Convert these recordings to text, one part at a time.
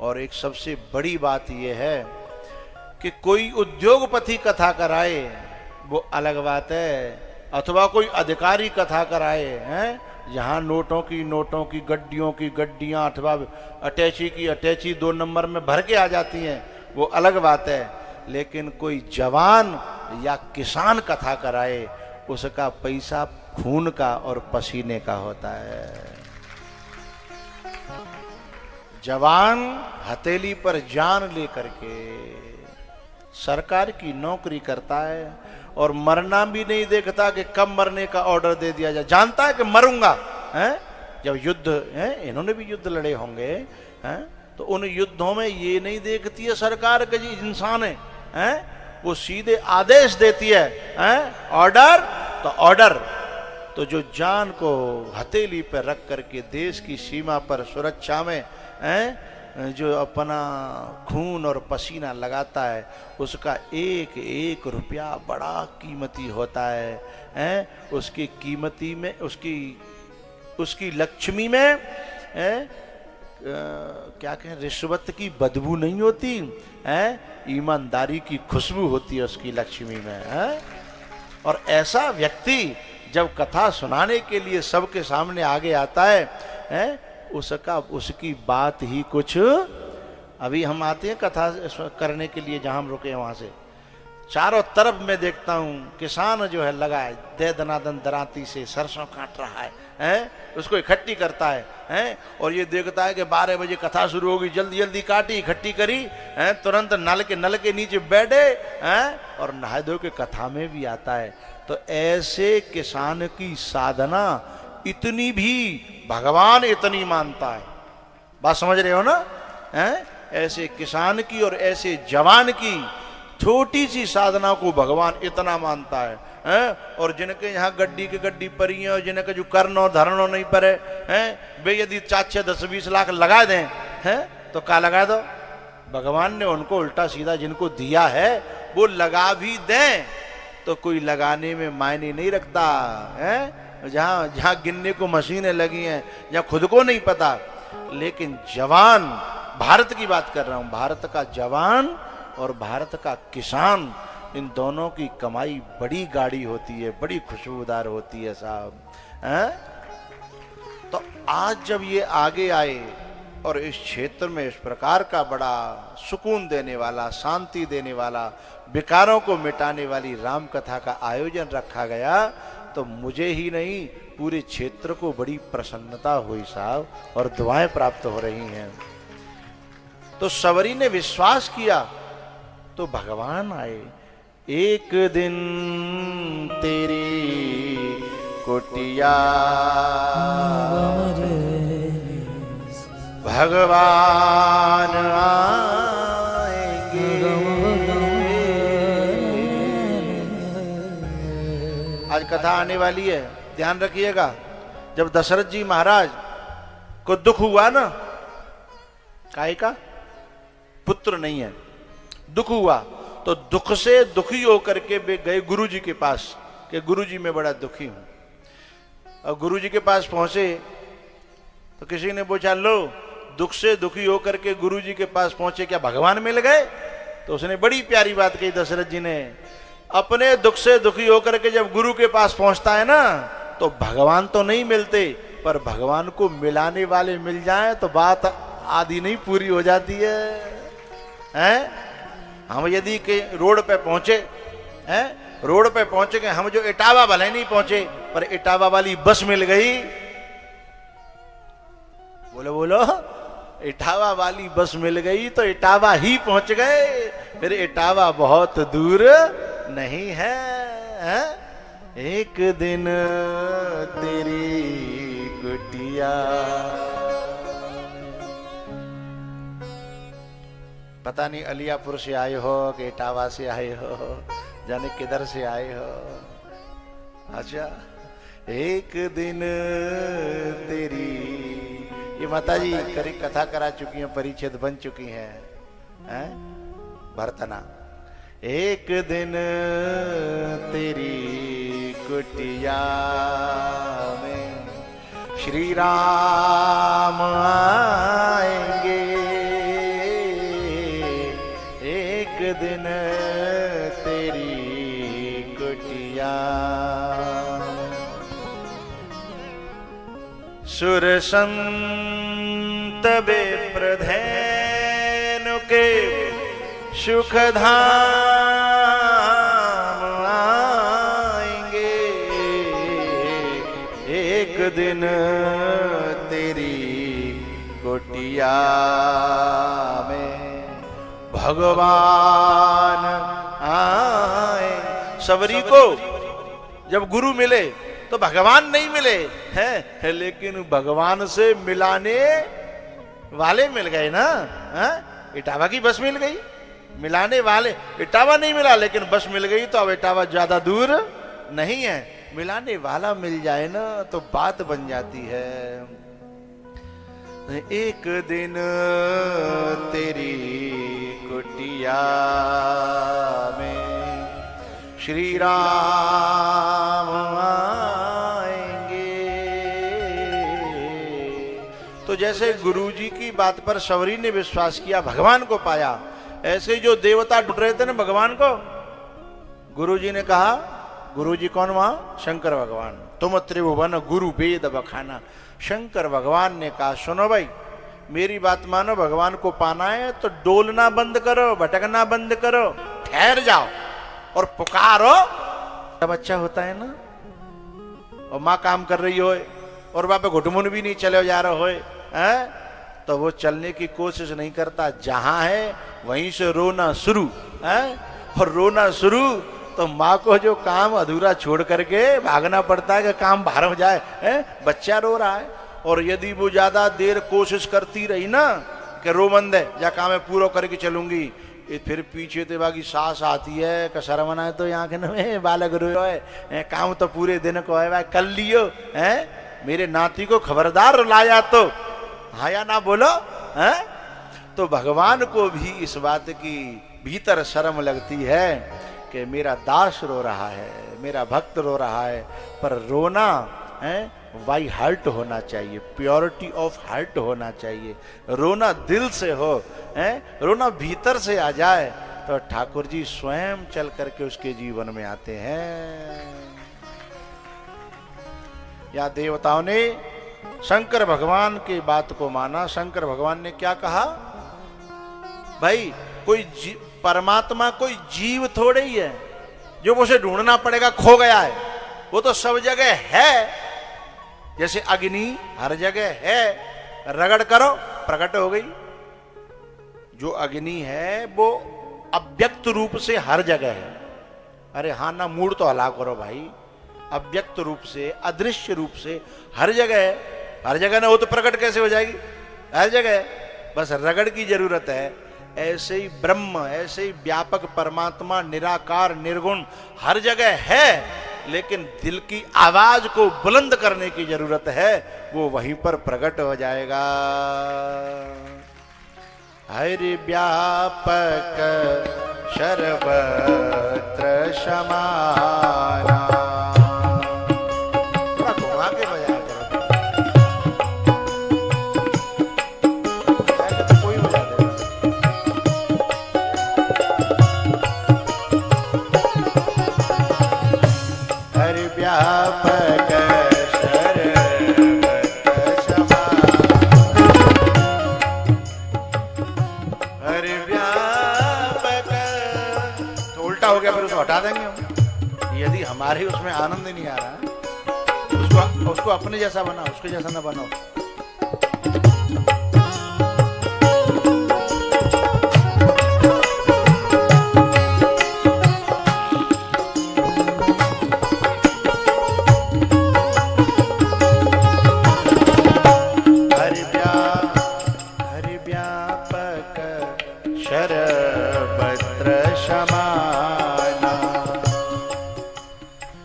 और एक सबसे बड़ी बात यह है कि कोई उद्योगपति कथा कराए वो अलग बात है, अथवा कोई अधिकारी कथा कराए हैं, जहाँ नोटों की गड्डियों की गड्डियाँ अथवा अटैची की अटैची 2 नंबर में भर के आ जाती हैं, वो अलग बात है। लेकिन कोई जवान या किसान कथा कराए, उसका पैसा खून का और पसीने का होता है। जवान हथेली पर जान लेकर के सरकार की नौकरी करता है और मरना भी नहीं देखता कि कब मरने का ऑर्डर दे दिया जाए, जानता है कि मरूंगा हैं। जब युद्ध है, इन्होंने भी युद्ध लड़े होंगे हैं, तो उन युद्धों में ये नहीं देखती है सरकार के जी इंसान है, वो सीधे आदेश देती है ऑर्डर तो ऑर्डर। तो जो जान को हथेली पर रख करके देश की सीमा पर सुरक्षा में जो अपना खून और पसीना लगाता है, उसका एक एक रुपया बड़ा कीमती होता है। उसकी कीमती में उसकी लक्ष्मी में क्या कहें, रिश्वत की बदबू नहीं होती है, ईमानदारी की खुशबू होती है उसकी लक्ष्मी में है। और ऐसा व्यक्ति जब कथा सुनाने के लिए सबके सामने आगे आता है, उसकी बात ही कुछ। अभी हम आते हैं कथा करने के लिए, जहां हम रुके हैं वहां से चारों तरफ मैं देखता हूं किसान जो है लगा है, दे दनादन दराती से सरसों काट रहा है, उसको इकट्ठी करता है, और ये देखता है कि 12 बजे कथा शुरू होगी, जल्दी जल्दी काटी इकट्ठी करी, तुरंत नल के नीचे बैठे और नहा धो के कथा में भी आता है। तो ऐसे किसान की साधना इतनी भी भगवान इतनी मानता है। बात समझ रहे हो ना? ऐसे किसान की और ऐसे जवान की छोटी सी साधना को भगवान इतना मानता है। और जिनके यहाँ गड्डी की गड्डी परी है और जिनके जो करनो धरनो नहीं पड़े वे यदि 4-6-10-20 लाख लगा दें तो क्या लगा दो, भगवान ने उनको उल्टा सीधा जिनको दिया है वो लगा भी दें तो कोई लगाने में मायने नहीं रखता है। जहां गिनने को मशीनें लगी हैं, जहां खुद को नहीं पता। लेकिन जवान, भारत की बात कर रहा हूं, भारत का जवान और भारत का किसान, इन दोनों की कमाई बड़ी गाढ़ी होती है, बड़ी खुशबूदार होती है साहब। तो आज जब ये आगे आए और इस क्षेत्र में इस प्रकार का बड़ा सुकून देने वाला, शांति देने वाला, विकारों को मिटाने वाली राम कथा का आयोजन रखा गया, तो मुझे ही नहीं पूरे क्षेत्र को बड़ी प्रसन्नता हुई साहब, और दुआएं प्राप्त हो रही हैं। तो सवरी ने विश्वास किया तो भगवान आए। एक दिन तेरी कुटिया भगवान आएंगे। आज कथा आने वाली है, ध्यान रखिएगा। जब दशरथ जी महाराज को दुख हुआ ना, काहे का, पुत्र नहीं है, दुख हुआ, तो दुख से दुखी होकर के वे गए गुरु जी के पास कि गुरु जी मैं बड़ा दुखी हूं। और गुरु जी के पास पहुंचे तो किसी ने पूछा, लो दुख से दुखी होकर के गुरु जी के पास पहुंचे, क्या भगवान मिल गए? तो उसने बड़ी प्यारी बात कही दशरथ जी ने, अपने दुख से दुखी होकर के जब गुरु के पास पहुंचता है ना, तो भगवान तो नहीं मिलते, पर भगवान को मिलाने वाले मिल जाएं तो बात आधी नहीं पूरी हो जाती है। हम यदि के रोड पे पहुंचे हैं, रोड पे पहुंचे गए, हम जो इटावा भले नहीं पहुंचे पर इटावा वाली बस मिल गई, बोलो बोलो, इटावा वाली बस मिल गई तो इटावा ही पहुंच गए, फिर इटावा बहुत दूर नहीं है। एक दिन तेरी कुटिया, पता नहीं अलियापुर से आए हो कि इटावा से आए हो, जाने किधर से आए हो। अच्छा, एक दिन तेरी, ये माता जी करी कथा करा चुकी हैं, परिच्छेद बन चुकी हैं भरतना। एक दिन तेरी कुटिया में श्री राम आएंगे, दिन तेरी कुटिया सुर संत विप्रधेनु के सुख धाम आएंगे, एक दिन तेरी कुटिया में भगवान आए। सबरी को जब गुरु मिले तो भगवान नहीं मिले हैं, लेकिन भगवान से मिलाने वाले मिल गए ना। इटावा की बस मिल गई, मिलाने वाले। इटावा नहीं मिला लेकिन बस मिल गई, तो अब इटावा ज्यादा दूर नहीं है। मिलाने वाला मिल जाए ना तो बात बन जाती है। एक दिन तेरी कुटिया में श्री राम आएंगे। तो जैसे गुरुजी की बात पर शबरी ने विश्वास किया, भगवान को पाया, ऐसे जो देवता ढूंढ रहे थे ना भगवान को, गुरुजी ने कहा, गुरुजी कौन वहां? शंकर भगवान। तुम त्रिभुवन गुरु वेद बखाना। शंकर भगवान ने कहा, सुनो भाई, मेरी बात मानो, भगवान को पाना है तो डोलना बंद करो, भटकना बंद करो, ठहर जाओ और पुकारो। जब अच्छा होता है ना, और माँ काम कर रही हो और वहां पे घुटमुन भी नहीं चले जा रहे हो, तो वो चलने की कोशिश नहीं करता, जहां है वहीं से रोना शुरू है। और रोना शुरू तो माँ को जो काम अधूरा छोड़ करके भागना पड़ता है कि काम बाहर हो जाए, बच्चा रो रहा है। और यदि वो ज्यादा देर कोशिश करती रही ना कि रो बंद है या काम है पूरा करके चलूंगी, फिर पीछे ते बाकी सास आती है कि शर्म आए तो यहाँ के न बालक रो है, काम तो पूरे दिन को है भाई, कर लियो है, मेरे नाती को खबरदार रुलाया तो हाँ या ना बोलो है। तो भगवान को भी इस बात की भीतर शर्म लगती है कि मेरा दास रो रहा है, मेरा भक्त रो रहा है। पर रोना है वाई हार्ट होना चाहिए, प्योरिटी ऑफ हार्ट होना चाहिए। रोना दिल से हो, रोना भीतर से आ जाए तो ठाकुर जी स्वयं चल करके उसके जीवन में आते हैं। या देवताओं ने शंकर भगवान की बात को माना। शंकर भगवान ने क्या कहा, भाई कोई परमात्मा कोई जीव थोड़े ही है जो उसे ढूंढना पड़ेगा, खो गया है। वो तो सब जगह है, जैसे अग्नि हर जगह है, रगड़ करो प्रकट हो गई। जो अग्नि है वो अव्यक्त रूप से हर जगह है। अरे हाँ ना, मूड तो हला करो भाई, अव्यक्त रूप से, अदृश्य रूप से हर जगह है। हर जगह ना हो तो प्रकट कैसे हो जाएगी? हर जगह है, बस रगड़ की जरूरत है। ऐसे ही ब्रह्म, ऐसे ही व्यापक परमात्मा निराकार निर्गुण हर जगह है, लेकिन दिल की आवाज को बुलंद करने की जरूरत है, वो वहीं पर प्रकट हो जाएगा। हरि व्यापक सर्वत्र समाना। थोड़ा घुमा के बजाया करो, तो कोई बजा देगा। हरि व्यापक हटा देंगे हम, यदि हमारे उसमें आनंद नहीं आ रहा है। उसको अपने जैसा बनाओ, उसके जैसा ना बनाओ। हरि व्यापक सर्वत्र समाना।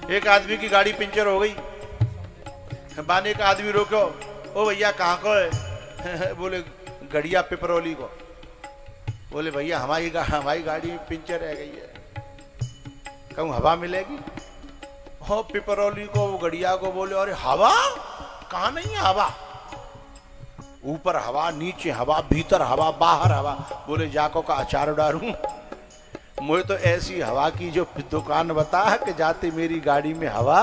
एक आदमी की गाड़ी पंचर हो गई, बाने का आदमी रोको, ओ भैया कहाँ को है? बोले गड़िया पिपरौली को। बोले भैया हमारी गाड़ी पंचर रह गई है। कहूँ हवा मिलेगी? हो पिपरौली को, वो गड़िया को बोले अरे हवा कहाँ नहीं है हवा? ऊपर हवा, नीचे हवा, भीतर हवा, बाहर हवा। बोले जाको का अचार डालूं? मुझे तो ऐसी हवा की जो दुकान बता कि जाते मेरी गाड़ी में हवा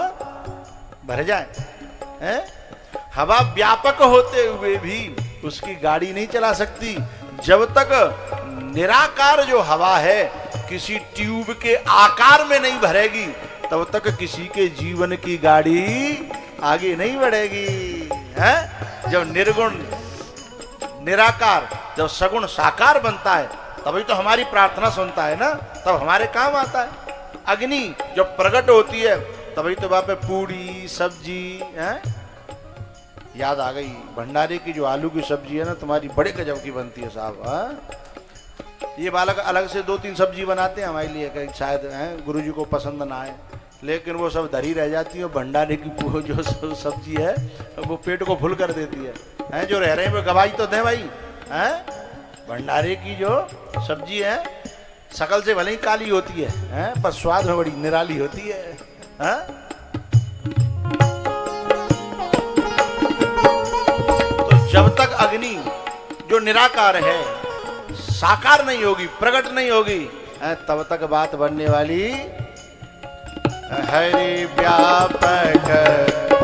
भर जाए, हैं? हवा व्यापक होते हुए भी उसकी गाड़ी नहीं चला सकती जब तक निराकार जो हवा है किसी ट्यूब के आकार में नहीं भरेगी, तब तक किसी के जीवन की गाड़ी आगे नहीं बढ़ेगी, हैं? जब निर्गुण निराकार, जब सगुण साकार बनता है तभी तो हमारी प्रार्थना सुनता है ना, तब हमारे काम आता है। अग्नि जब प्रकट होती है तभी तो वहां पे पूड़ी सब्जी, हैं? याद आ गई भंडारे की जो आलू की सब्जी है ना तुम्हारी बड़े गजब की बनती है साहब, हाँ? ये बालक अलग से 2-3 सब्जी बनाते हैं हमारे लिए कि शायद गुरुजी को पसंद ना आए, लेकिन वो सब धरी रह जाती है। भंडारे की जो सब्जी है वो पेट को फुल कर देती है, जो रह रहे हैं वो गवाही तो दें भाई, हैं? भंडारे की जो सब्जी है शकल से भले ही काली होती है, पर स्वाद में बड़ी निराली होती है, हैं? तो जब तक अग्नि जो निराकार है साकार नहीं होगी, प्रकट नहीं होगी, तब तक बात बनने वाली। हरि व्यापक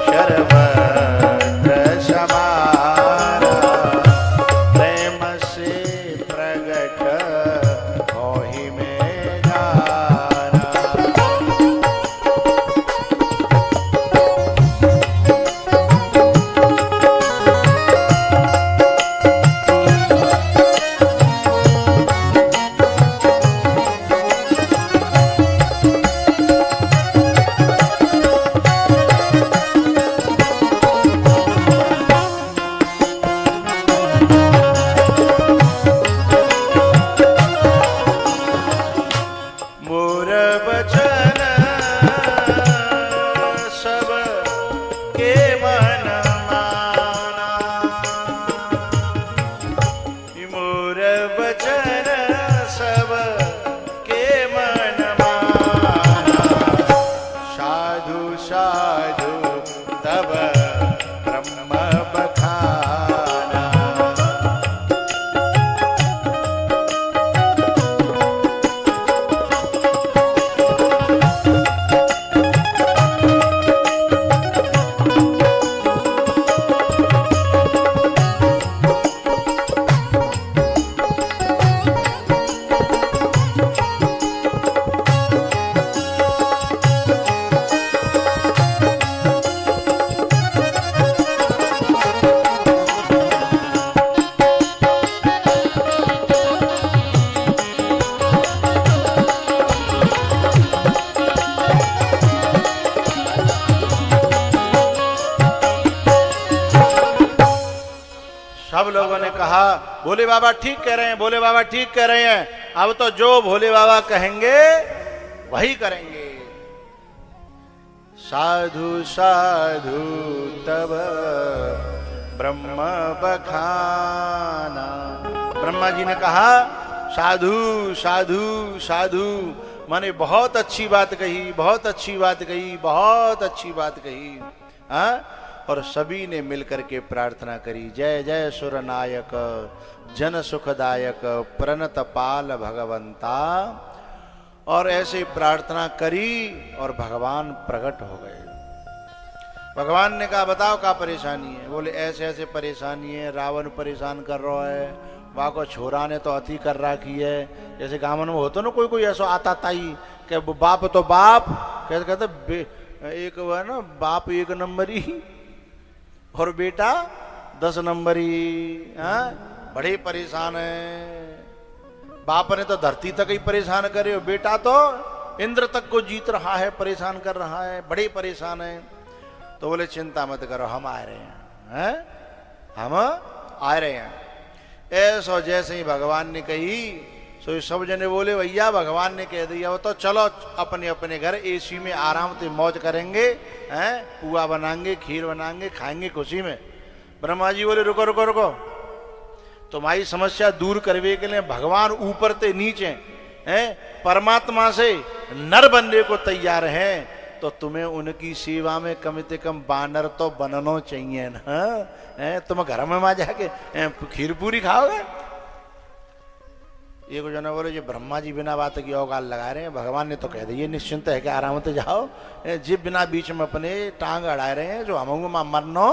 सर्वत्र समाना, प्रेम से प्रगट होहि में जाना। सब लोगों ने कहा भोले बाबा ठीक कह रहे हैं, भोले बाबा ठीक कह रहे हैं, अब तो जो भोले बाबा कहेंगे वही करेंगे। साधु साधु तब ब्रह्म बखाना। ब्रह्मा जी ने कहा साधु साधु साधु, माने बहुत अच्छी बात कही, बहुत अच्छी बात कही, बहुत अच्छी बात कही, हाँ? और सभी ने मिलकर के प्रार्थना करी, जय जय सुरनायक जन सुखदायक प्रणत पाल भगवंता। और ऐसे प्रार्थना करी और भगवान प्रकट हो गए। भगवान ने कहा बताओ क्या परेशानी है? बोले ऐसे ऐसे परेशानी है, रावण परेशान कर रहा है, वहाँ को छोरा ने तो अति कर रखी है। जैसे गाँव में होता ना कोई कोई ऐसा आता ताई कि बाप तो बाप कहते एक वो है ना, बाप 1 नंबरी और बेटा 10 नंबरी, बड़े परेशान है। बाप ने तो धरती तक ही परेशान करे, बेटा तो इंद्र तक को जीत रहा है, परेशान कर रहा है, बड़े परेशान है। तो बोले चिंता मत करो, हम आ रहे हैं, हम आ रहे हैं। ऐसा जैसे ही भगवान ने कही तो सब जने बोले भैया भगवान ने कह दिया, वो तो चलो अपने अपने घर एसी में आराम से मौज करेंगे, हैं? पुआ बनाएंगे, खीर बनाएंगे, खाएंगे खुशी में। ब्रह्मा जी बोले रुको रुको रुको, तुम्हारी समस्या दूर करने के लिए भगवान ऊपर से नीचे हैं, परमात्मा से नर बनने को तैयार हैं, तो तुम्हें उनकी सेवा में कम से कम बानर तो बनना चाहिए ना। तुम घर में वहां जाके खीर पूरी खाओगे? एक जने बोले जी ब्रह्मा जी बिना बात की औगाल लगा रहे हैं, भगवान ने तो कह दिया निश्चिंत है कि आराम से जाओ, जी बिना बीच में अपने टांग अड़ा रहे हैं जो हम मरनो।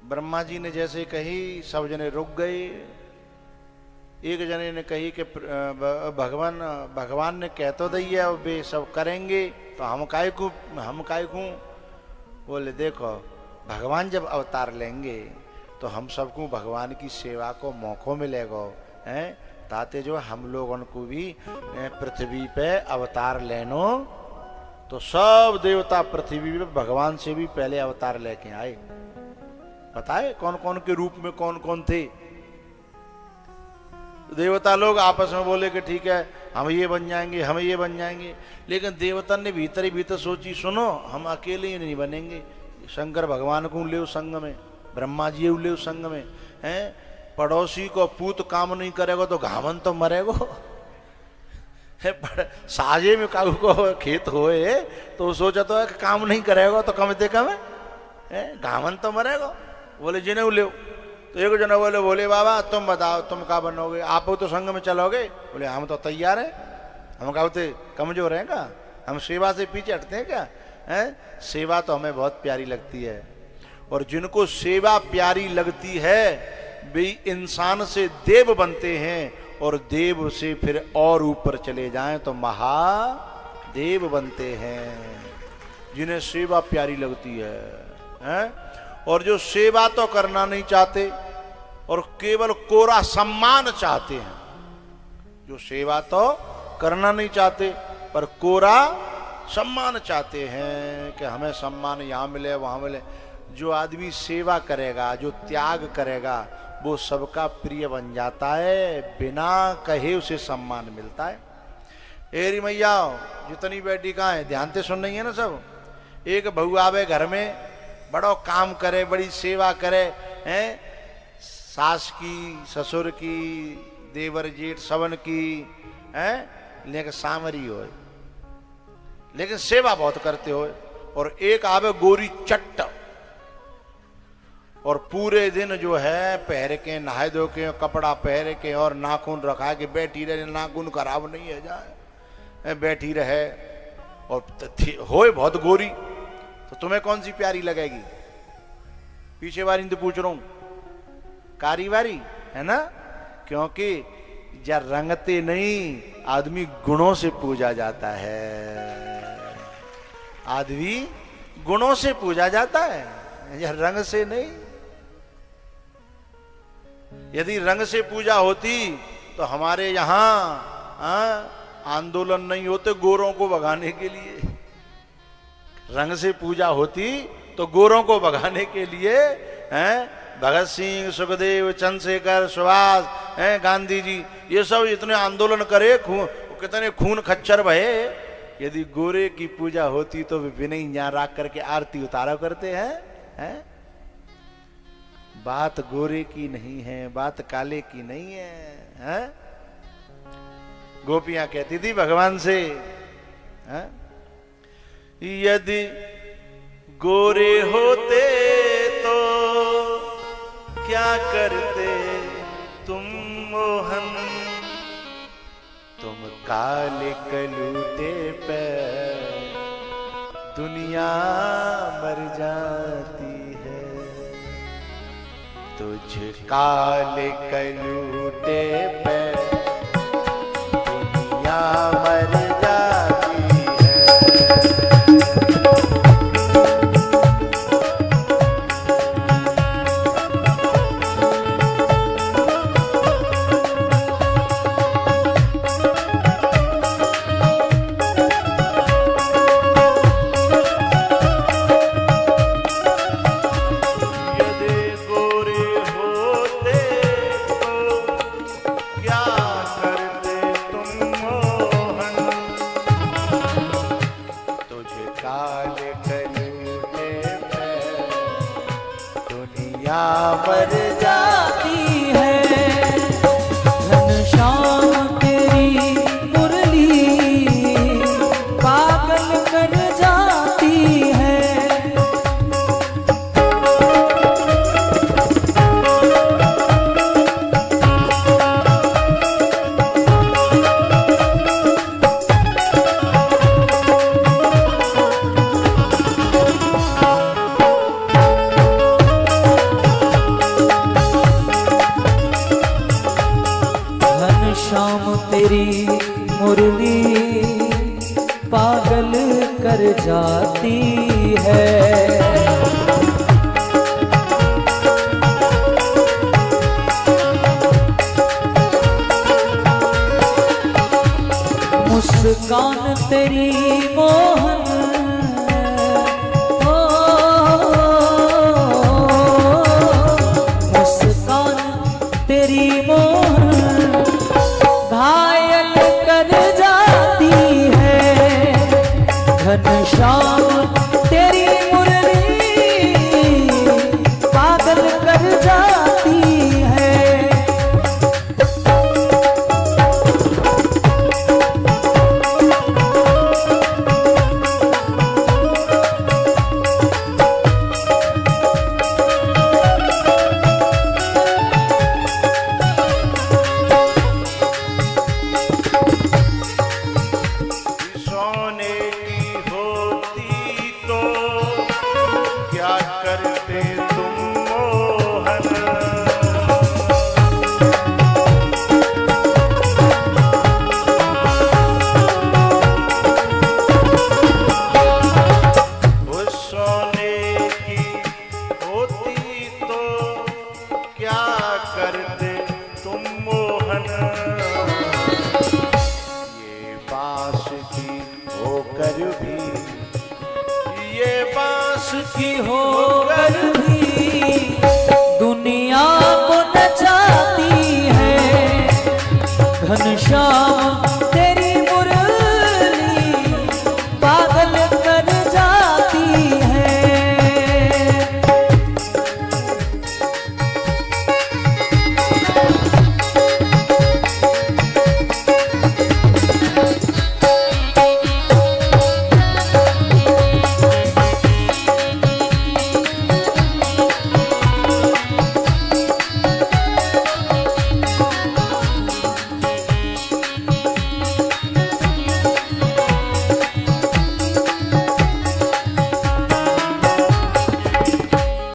ब्रह्मा जी ने जैसे कही सब जने रुक गए। एक जने ने कही कि भगवान ने कह तो दी है वे सब करेंगे तो हम काय को। बोले देखो भगवान जब अवतार लेंगे तो हम सबको भगवान की सेवा को मौका मिलेगा, हैं ताते जो हम लोगों को भी पृथ्वी पे अवतार लेनो। तो सब देवता पृथ्वी पे भगवान से भी पहले अवतार लेके आए। बताए कौन कौन के रूप में कौन कौन थे। देवता लोग आपस में बोले कि ठीक है हम ये बन जाएंगे, हम ये बन जाएंगे, लेकिन देवता ने भीतर ही भीतर सोची सुनो हम अकेले ही नहीं बनेंगे, शंकर भगवान को ले संग में, ब्रह्मा जी ले संग में, हैं पड़ोसी को पूत काम नहीं करेगा तो घावन तो मरेगा। साजे में काऊ को खेत होए तो सोचा तो है कि काम नहीं करेगा तो कम से कम घावन तो मरेगा। बोले जिन्हें ले। तो एक जना बोले बाबा तुम बताओ तुम क्या बनोगे, आप तो संग में चलोगे। बोले हम तो तैयार हैं, हम क्या होते कमजोर हैं क्या, हम सेवा से पीछे हटते हैं क्या, हैं सेवा तो हमें बहुत प्यारी लगती है। और जिनको सेवा प्यारी लगती है वे इंसान से देव बनते हैं और देव से फिर और ऊपर चले जाएं तो महादेव बनते हैं, जिन्हें सेवा प्यारी लगती है, हैं? और जो सेवा तो करना नहीं चाहते और केवल कोरा सम्मान चाहते हैं, जो सेवा तो करना नहीं चाहते पर कोरा सम्मान चाहते हैं कि हमें सम्मान यहाँ मिले वहाँ मिले। जो आदमी सेवा करेगा, जो त्याग करेगा वो सबका प्रिय बन जाता है, बिना कहे उसे सम्मान मिलता है। एरी मैया जितनी बेटी कहाँ है ध्यान से सुन रही है ना सब। एक बहू आवे घर में, बड़ो काम करे, बड़ी सेवा करे, हैं सास की, ससुर की, देवर जेठ सबन की, हैं लेकिन सामरी हो, लेकिन सेवा बहुत करते हो। और एक आवे गोरी चट्ट और पूरे दिन जो है पहर के नहाए धो के कपड़ा पहर के और नाखून रखा के बैठी रहे, नाखून खराब नहीं है जाए, बैठी रहे और होए बहुत गोरी। तो तुम्हें कौन सी प्यारी लगेगी? पीछे वाली तो पूछ रहा हूं, कारी वारी है ना, क्योंकि जब रंगते नहीं आदमी गुणों से पूजा जाता है, आदमी गुणों से पूजा जाता है, यह रंग से नहीं। यदि रंग से पूजा होती तो हमारे यहां आंदोलन नहीं होते गोरों को भगाने के लिए। रंग से पूजा होती तो गोरों को भगाने के लिए हैं भगत सिंह, सुखदेव, चंद्रशेखर, सुभाष, हैं गांधी जी, ये सब इतने आंदोलन करे, कितने खून खच्चर भये। यदि गोरे की पूजा होती तो वे विनय यहाँ रख करके आरती उतारा करते हैं। बात गोरे की नहीं है, बात काले की नहीं है। गोपियां कहती थी भगवान से, यदि गोरे होते तो क्या करते तुम मोहन, तुम काले कलूटे पे दुनिया मर जाती है। तुझ काले कलूटे पे दुनिया मर क्या तेरी मुरली पागल कर जाती है। मुस्कान तेरी मोहन, ओ मुस्कान तेरी मोहन घायल कर जाती है। घनश्याम तेरी मुरली पागल कर जाती है। की हो